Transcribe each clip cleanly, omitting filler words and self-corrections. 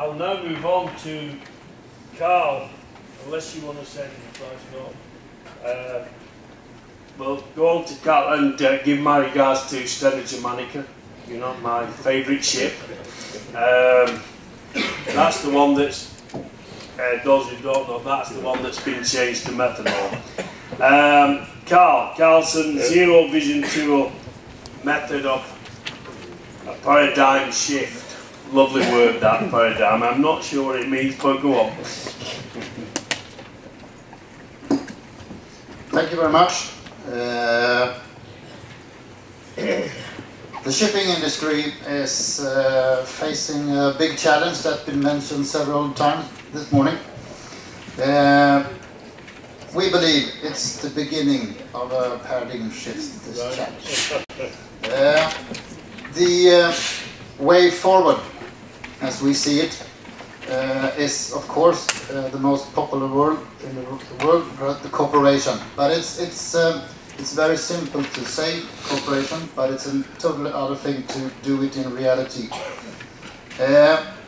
I'll now move on to Carl, unless you want to say anything first. No. Well, go on to Carl and give my regards to Stena Germanica, you know, my favourite ship. That's the one that's, those who don't know, that's the one that's been changed to methanol. Carlsson Zero Vision Tool method of a paradigm shift. Lovely word, that, paradigm. I'm not sure what it means, but go on. Thank you very much. The shipping industry is facing a big challenge that's been mentioned several times this morning. We believe it's the beginning of a paradigm shift, this challenge. The way forward, as we see it, is of course the most popular word in the world, the cooperation. But it's very simple to say cooperation, but it's a totally other thing to do it in reality.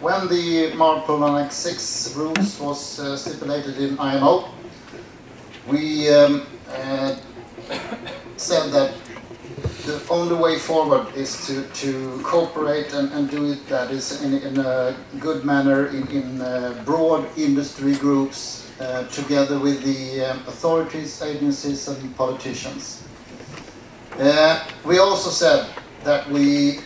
When the Marpol 6 rules was stipulated in IMO, we said that the only way forward is to cooperate and do it that is in a good manner in broad industry groups together with the authorities, agencies and politicians. We also said that we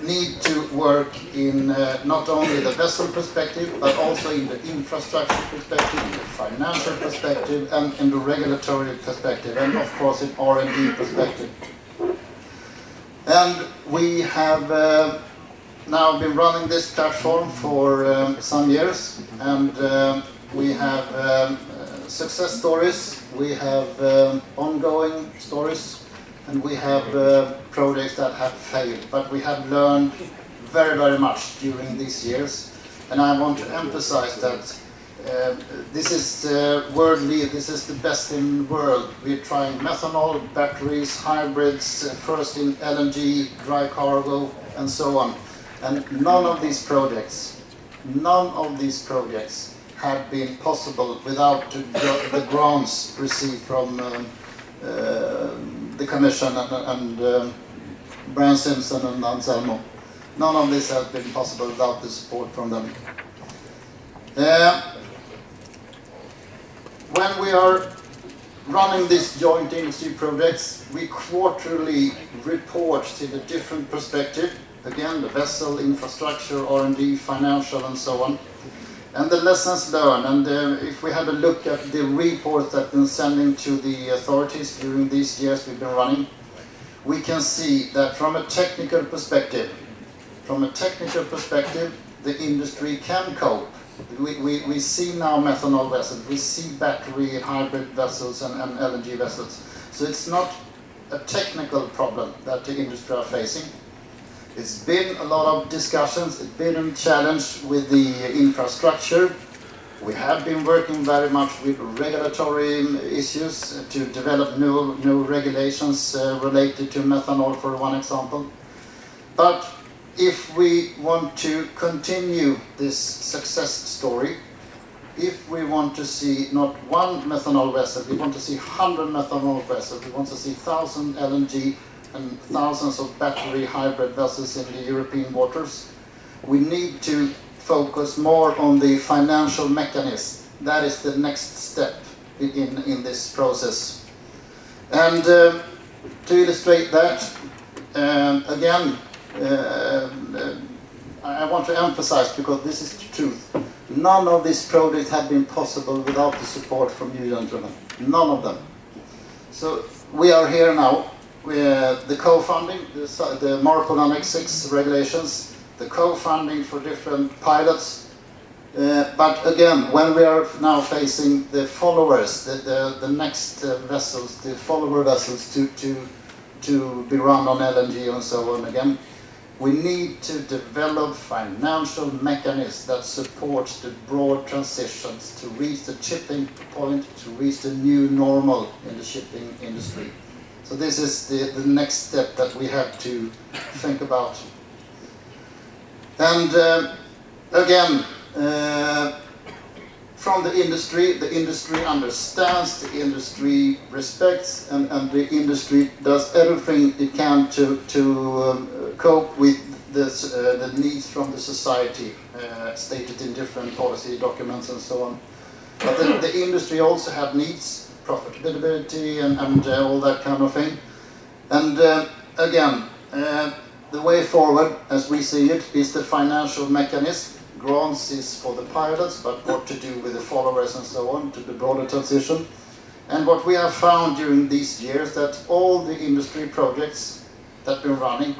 need to work in not only the vessel perspective but also in the infrastructure perspective, in the financial perspective and in the regulatory perspective and of course in R&D perspective. And we have now been running this platform for some years, and we have success stories, we have ongoing stories, and we have projects that have failed. But we have learned very, very much during these years, and I want to emphasize that this is worldly, this is the best in the world. We're trying methanol, batteries, hybrids, first in LNG, dry cargo, and so on. And none of these projects have been possible without the grants received from the Commission and Brian Simpson and Anselmo. None of this has been possible without the support from them. When we are running these joint industry projects, we quarterly report in a different perspective. Again, the vessel, infrastructure, R&D, financial, and so on. And the lessons learned. And if we have a look at the reports that we've been sending to the authorities during these years we've been running, we can see that from a technical perspective, the industry can cope. We see now methanol vessels, we see battery hybrid vessels and LNG vessels. So it's not a technical problem that the industry are facing. It's been a lot of discussions, it's been a challenge with the infrastructure. We have been working very much with regulatory issues to develop new regulations related to methanol, for one example. But if we want to continue this success story, if we want to see not one methanol vessel, we want to see 100 methanol vessels, we want to see 1,000 LNG and thousands of battery hybrid vessels in the European waters, we need to focus more on the financial mechanism. That is the next step in this process. And to illustrate that, again, I want to emphasize, because this is the truth, none of these projects have been possible without the support from you gentlemen. None of them. So we are here now with the co-funding, the Marpol Annex 6 regulations, the co-funding for different pilots. But again, when we are now facing the followers, the next vessels, the follower vessels to be run on LNG and so on again, we need to develop financial mechanisms that support the broad transitions to reach the tipping point, to reach the new normal in the shipping industry. So this is the next step that we have to think about. And again, from the industry understands, the industry respects, and the industry does everything it can to cope with this, the needs from the society, stated in different policy documents and so on. But the industry also have needs, profitability and all that kind of thing. And again, the way forward, as we see it, is the financial mechanism. Grants is for the pilots, but what to do with the followers and so on, to the broader transition. And what we have found during these years, that all the industry projects that we're running,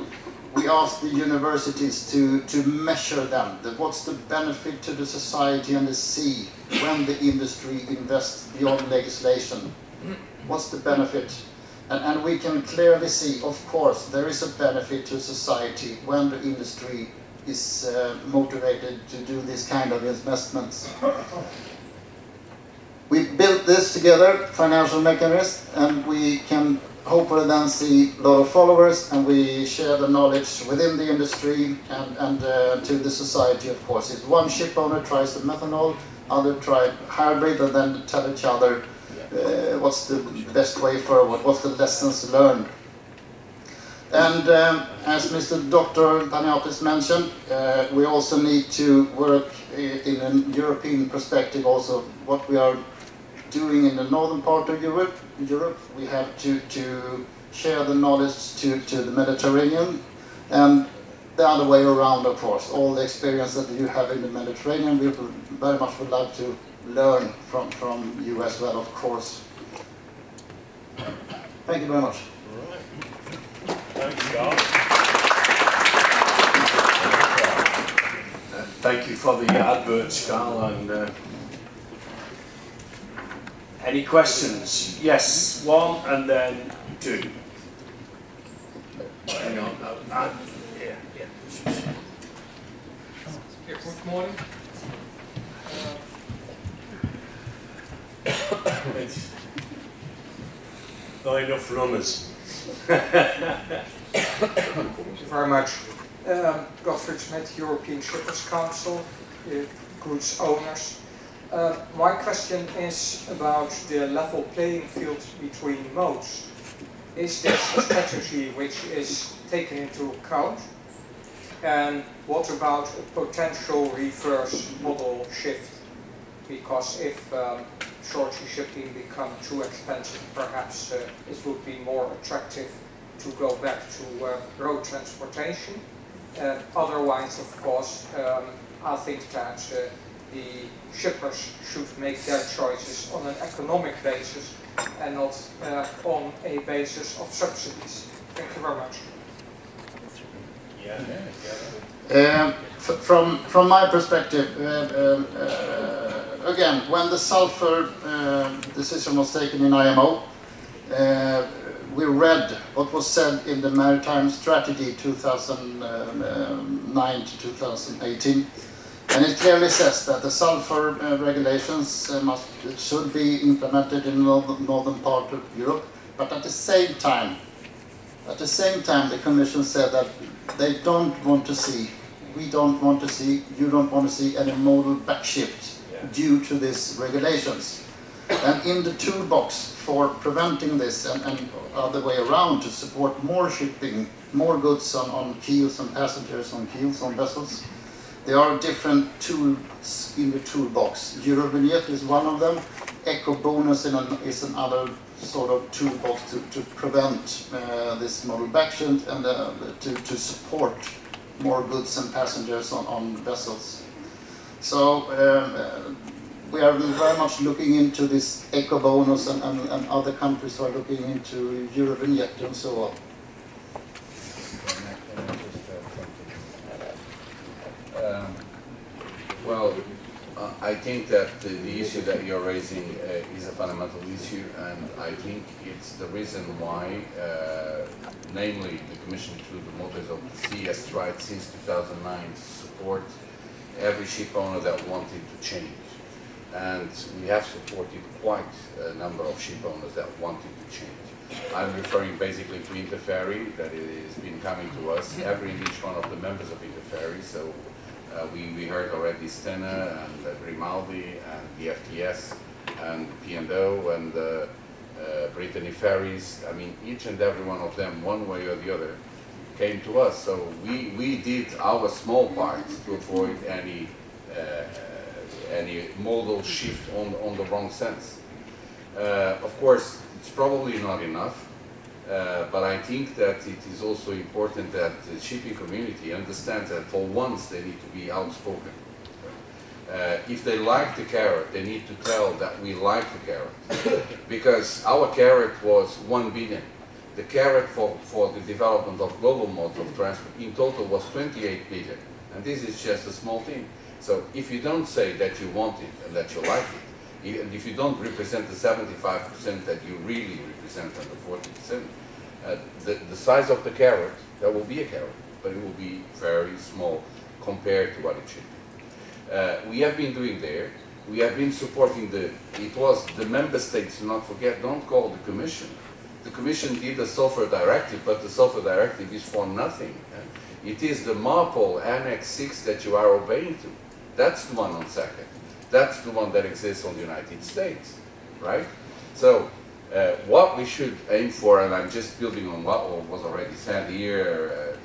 we ask the universities to measure them. What's the benefit to the society and the sea when the industry invests beyond legislation? What's the benefit? And we can clearly see, of course, there is a benefit to society when the industry is motivated to do this kind of investments. We built this together, financial mechanism, and we can hopefully then see a lot of followers, and we share the knowledge within the industry and to the society, of course. If one ship owner tries the methanol, other try hybrid, and then tell each other what's the best way forward, what's the lessons learned. And as Mr. Dr. Paniatis mentioned, we also need to work in a European perspective also. What we are doing in the northern part of Europe, we have to share the knowledge to the Mediterranean, and the other way around, of course. All the experience that you have in the Mediterranean, we very much would like to learn from you as well, of course. Thank you very much. Thanks, Carl. Thank you for the adverts, Carl. And any questions? Yes, one and then two. Hang on. Yeah. Good morning. It's not enough runners. Thank you very much. Godfrey Smith, European Shippers Council, goods owners. My question is about the level playing field between modes. Is this a strategy which is taken into account? And what about a potential reverse model shift? Because if short sea shipping become too expensive, perhaps it would be more attractive to go back to road transportation. Otherwise, of course, I think that the shippers should make their choices on an economic basis and not on a basis of subsidies. Thank you very much. From my perspective, again, when the sulfur decision was taken in IMO, we read what was said in the Maritime Strategy 2009 to 2018, and it clearly says that the sulfur regulations should be implemented in the northern part of Europe, but at the same time, the Commission said that they don't want to see, we don't want to see, you don't want to see any modal backshift due to these regulations. And in the toolbox for preventing this and other way around to support more shipping, more goods on keels and passengers on keels on vessels, there are different tools in the toolbox. Eurovignette is one of them. Eco bonus is another sort of toolbox to prevent this modal backshift and to support more goods and passengers on vessels. So we are very much looking into this eco bonus, and other countries are looking into Eurovignette and so on. Well, I think that the issue that you're raising is a fundamental issue, and I think it's the reason why, namely, the Commission through the Motors of the Sea has tried since 2009 to support every ship owner that wanted to change. And we have supported quite a number of ship owners that wanted to change. I'm referring basically to Interferry, that it has been coming to us, every each one of the members of Interferry. So We heard already Stena and Grimaldi and the FTS and P&O and Brittany Ferries. I mean, each and every one of them, one way or the other, came to us. So we did our small part to avoid any modal shift on the wrong sense. Of course, it's probably not enough, but I think that it is also important that the shipping community understands that for once they need to be outspoken. If they like the carrot, they need to tell that we like the carrot. Because our carrot was 1 billion. The carrot for the development of global modes of transport in total was 28 billion. And this is just a small thing. So if you don't say that you want it and that you like it, and if you don't represent the 75% that you really represent and the 40%, the size of the carrot, there will be a carrot, but it will be very small compared to what it should be. We have been doing there. We have been supporting it was the member states, do not forget, don't call the Commission. The Commission did the sulfur directive, but the sulfur directive is for nothing. It is the MARPOL Annex 6 that you are obeying to. That's the one on second. That's the one that exists on the United States, right? So what we should aim for, and I'm just building on what was already said here,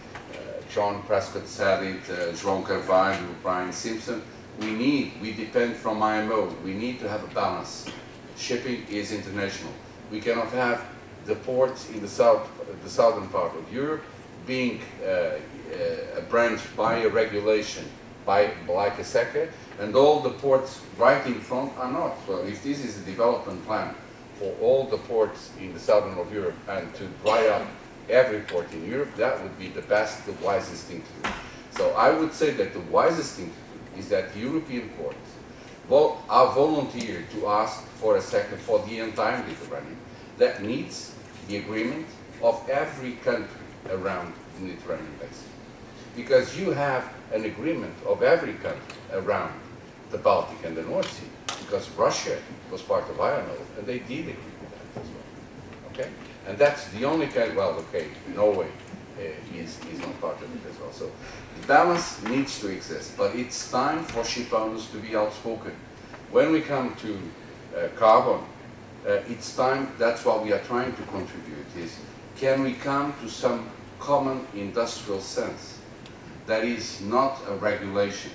John Prescott said it, João Carvalho, Brian Simpson, we depend from IMO, we need to have a balance. Shipping is international. We cannot have the ports in the southern part of Europe being branched by a regulation, like a SECA, and all the ports right in front are not. So if this is a development plan for all the ports in the southern of Europe and to dry up every port in Europe, that would be the best, the wisest thing to do. So I would say that the wisest thing to do is that European ports are volunteered to ask for a SECA for the entire Mediterranean. That needs the agreement of every country around the Mediterranean basin. Because you have an agreement of every country around the Baltic and the North Sea, because Russia was part of IMO, and they did agree with that as well. Okay? And that's the only kind, well, okay, Norway is not part of it as well. So the balance needs to exist, but it's time for ship owners to be outspoken. When we come to carbon, it's time, that's what we are trying to contribute, is can we come to some common industrial sense that is not a regulation,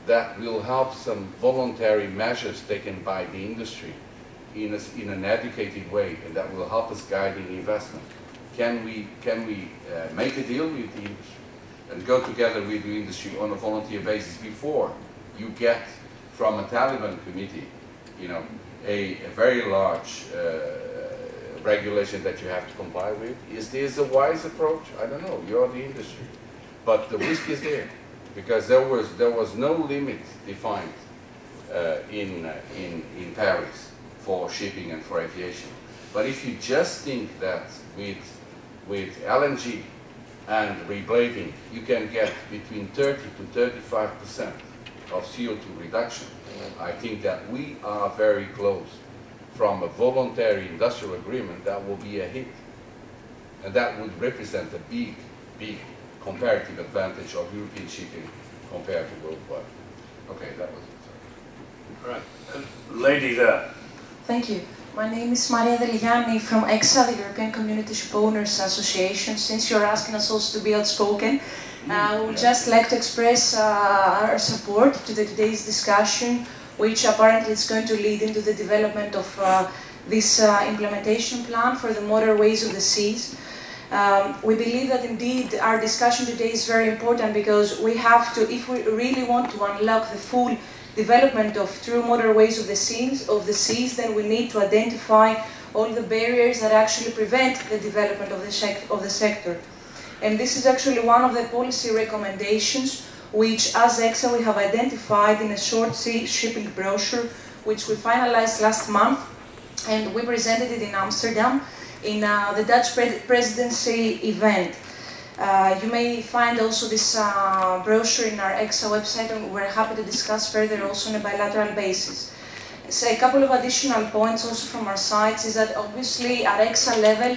that will help some voluntary measures taken by the industry in an educated way, and that will help us guiding investment. Can we make a deal with the industry and go together with the industry on a volunteer basis before you get from a Taliban committee, you know, a very large regulation that you have to comply with? Is this a wise approach? I don't know. You're the industry, but the risk is there because there was no limit defined in Paris for shipping and for aviation. But if you just think that with LNG and reblading you can get between 30 to 35% of CO2 reduction, I think that we are very close from a voluntary industrial agreement that will be a hit. And that would represent a big, big comparative advantage of European shipping compared to worldwide. Okay, that was it. Right. Lady there. Thank you. My name is Maria Deligiani from EXA, the European Community Ship Owners Association. Since you're asking us also to be outspoken, we would just like to express our support to today's discussion, which apparently is going to lead into the development of this implementation plan for the motorways of the seas. We believe that indeed our discussion today is very important because we have to, if we really want to unlock the full development of true motorways of the seas, then we need to identify all the barriers that actually prevent the development of the sector. And this is actually one of the policy recommendations which, as EXA, we have identified in a short sea shipping brochure, which we finalized last month, and we presented it in Amsterdam in the Dutch presidency event. You may find also this brochure in our EXA website, and we're happy to discuss further also on a bilateral basis. So a couple of additional points also from our sides is that obviously at EXA level,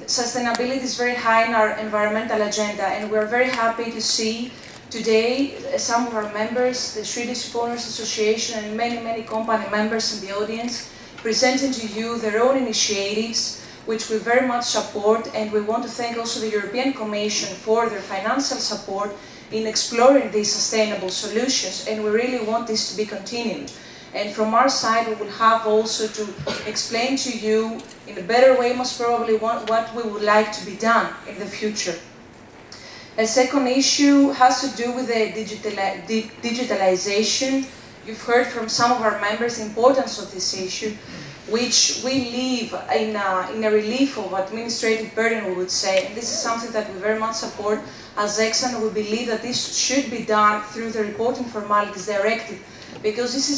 sustainability is very high in our environmental agenda, and we're very happy to see Today, some of our members, the Swedish Owners Association and many company members in the audience, presenting to you their own initiatives, which we very much support, and we want to thank also the European Commission for their financial support in exploring these sustainable solutions, and we really want this to be continued. And from our side, we will have also to explain to you in a better way, most probably, what we would like to be done in the future. A second issue has to do with the digitalization. You've heard from some of our members the importance of this issue, which we leave in a relief of administrative burden, we would say. And this is something that we very much support as EXA, and we believe that this should be done through the Reporting Formalities Directive, because this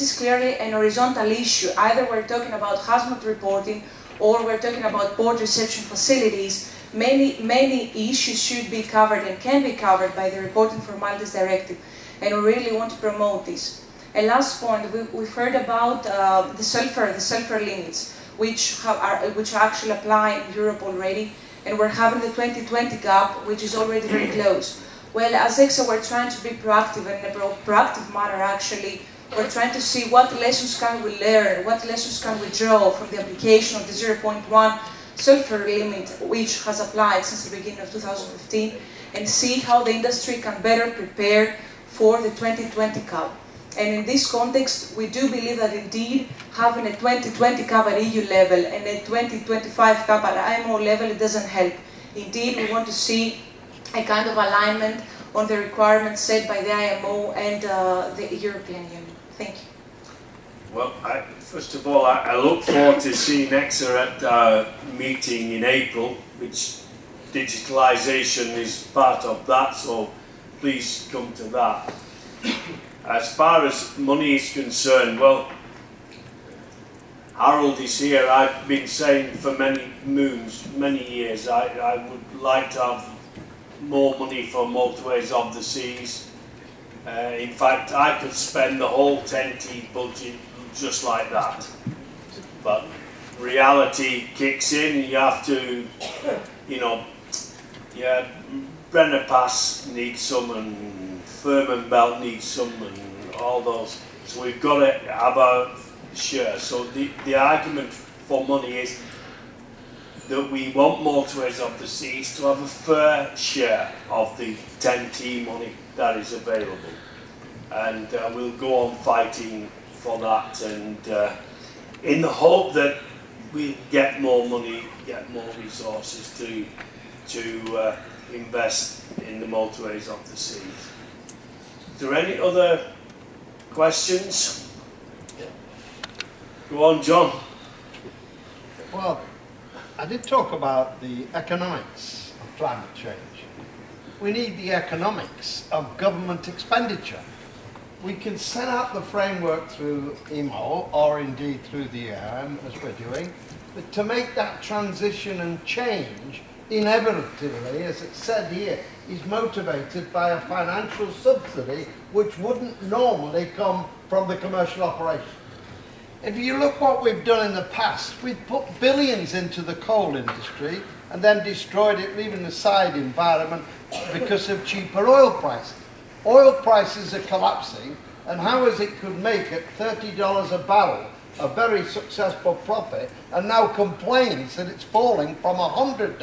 is clearly an horizontal issue. Either we're talking about hazmat reporting or we're talking about port reception facilities. Many issues should be covered and can be covered by the Reporting Formalities Directive, and we really want to promote this. A last point, we've heard about the sulfur limits, which actually apply in Europe already, and we're having the 2020 gap, which is already very close. Well, as EXA, we're trying to be proactive, and in a proactive manner, actually, we're trying to see what lessons can we learn, what lessons can we draw from the application of the 0.1 sulfur limit, which has applied since the beginning of 2015, and see how the industry can better prepare for the 2020 cap. And in this context, we do believe that indeed having a 2020 cap at EU level and a 2025 cap at IMO level, it doesn't help. Indeed, we want to see a kind of alignment on the requirements set by the IMO and the European Union. Thank you. Well, first of all, I look forward to seeing EXA at our meeting in April, which digitalisation is part of that, so please come to that. As far as money is concerned, well, Harold is here. I've been saying for many years, I would like to have more money for motorways of the seas. In fact, I could spend the whole 10T budget just like that. But reality kicks in, you have to, Brenner Pass needs some, and Furman Belt needs some, and all those. So we've got to have our share. So the argument for money is that we want motorways of the seas to have a fair share of the 10T money that is available. And we'll go on fighting for that, and in the hope that we get more money, get more resources to invest in the motorways of the seas. Is there any other questions? Go on, John. Well, I did talk about the economics of climate change. We need the economics of government expenditure. We can set out the framework through IMO, or indeed through the ERM, as we're doing, but to make that transition and change, inevitably, as it's said here, is motivated by a financial subsidy which wouldn't normally come from the commercial operation. If you look what we've done in the past, we've put billions into the coal industry and then destroyed it, leaving aside environment because of cheaper oil prices. Oil prices are collapsing, and how is it could make at $30 a barrel a very successful profit, and now complains that it's falling from $100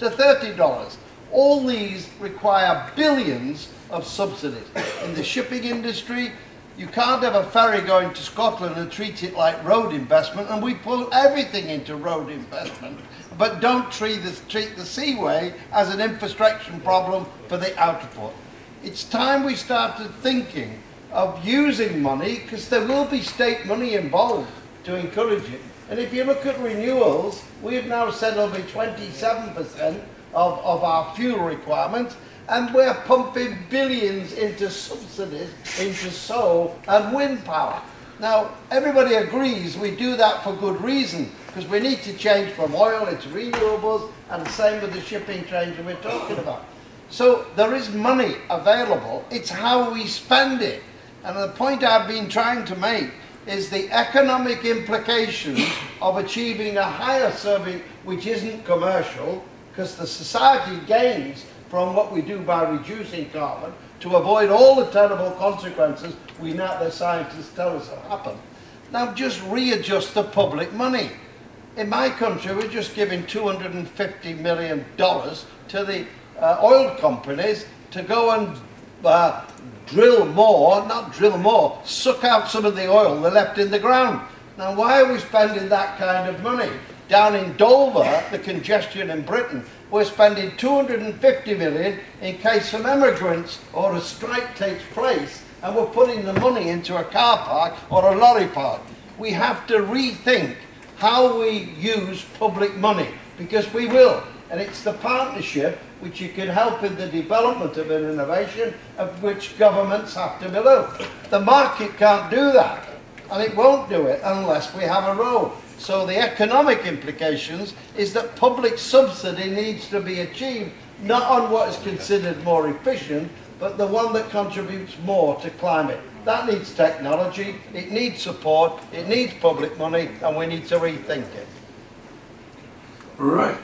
to $30. All these require billions of subsidies. In the shipping industry, you can't have a ferry going to Scotland and treat it like road investment, and we put everything into road investment, but don't treat the seaway as an infrastructure problem for the outer port. It's time we started thinking of using money, because there will be state money involved to encourage it. And if you look at renewals, we have now said it'll be 27% of our fuel requirements, and we're pumping billions into subsidies into solar and wind power. Now, everybody agrees we do that for good reason, because we need to change from oil into renewables, and the same with the shipping change that we're talking about. So there is money available, it's how we spend it. And the point I've been trying to make is the economic implications of achieving a higher service which isn't commercial, because the society gains from what we do by reducing carbon to avoid all the terrible consequences we know the scientists tell us have happened. Now just readjust the public money. In my country, we're just giving $250 million to the oil companies to go and suck out some of the oil they left in the ground. Now why are we spending that kind of money? Down in Dover, the congestion in Britain, we're spending $250 million in case some immigrants or a strike takes place, and we're putting the money into a car park or a lorry park. We have to rethink how we use public money, because we will. And it's the partnership which you can help in the development of an innovation of which governments have to below. The market can't do that, and it won't do it unless we have a role. So the economic implications is that public subsidy needs to be achieved, not on what is considered more efficient, but the one that contributes more to climate. That needs technology, it needs support, it needs public money, and we need to rethink it. Right.